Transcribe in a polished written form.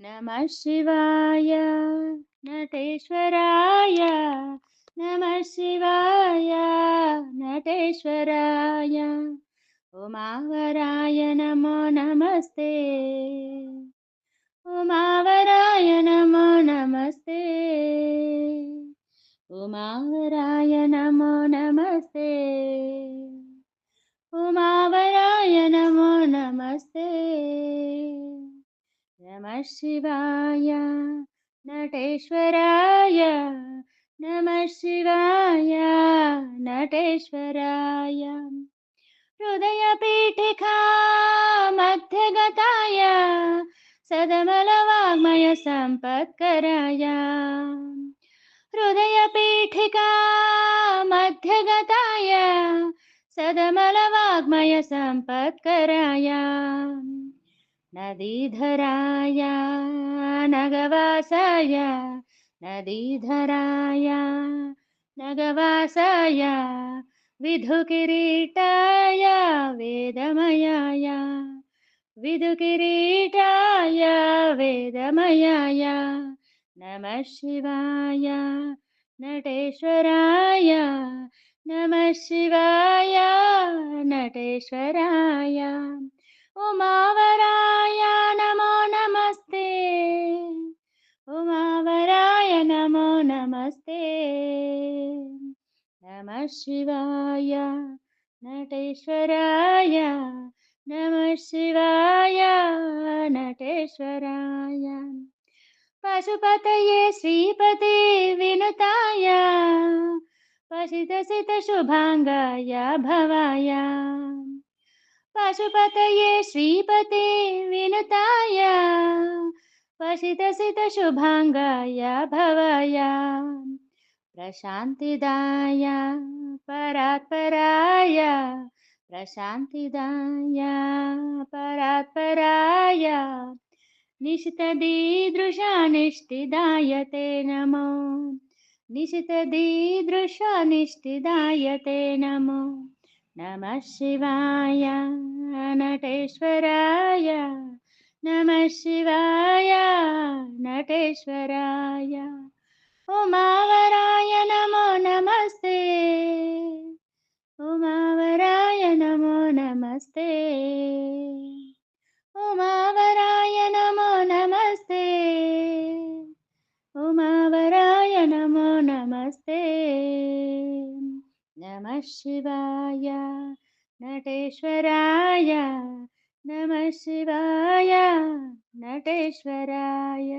नमः शिवाय नटेश्वराय नमः शिवाय नटेश्वराय उमावराय नमो नमस्ते उमावराय नमो नमस्ते उमावराय नमो नमस्ते उमावराय नमो नमस्ते नमः शिवाय नटेश्वराय नमः शिवाय नटेश्वराय हृदयपीठिका मध्यगताय सदमलवाङ्मय सम्पत्कराय हृदयपीठिका मध्यगताय सदमलवाङ्मय सम्पत्कराय नदीधराय नगवासाय नदीधराय नगवासाय विधुकिरीटाय वेदमयाय विधुकिरीटाय वेदमयाय नमः शिवाय नटेश्वराय नमः शिवाय नटेश्वराय उमावराय नमो नमस्ते उमावराय नमो नमस्ते नमः शिवाय नटेश्वराय नमः शिवाय नटेश्वराय पशुपतये श्रीपते विनुताय पशितसितशुभाङ्गाय भवाय पशुपतये श्रीपते विनुताय पशितसितशुभाङ्गाय भवाय प्रशान्तिदाय परात्पराय प्रशान्तिदाय परात्पराय निशितदीदृशानिष्टिदाय ते नमो निशितदीदृशानिष्टिदाय ते नमो नमः शिवाय नटेश्वराय नमः शिवाय नटेश्वराय उमावराय नमो नमस्ते उमावराय नमो नमस्ते उमावराय नमो नमस्ते उमावराय नमो नमस्ते नमः शिवाय नटेश्वराय नमः शिवाय नटेश्वराय।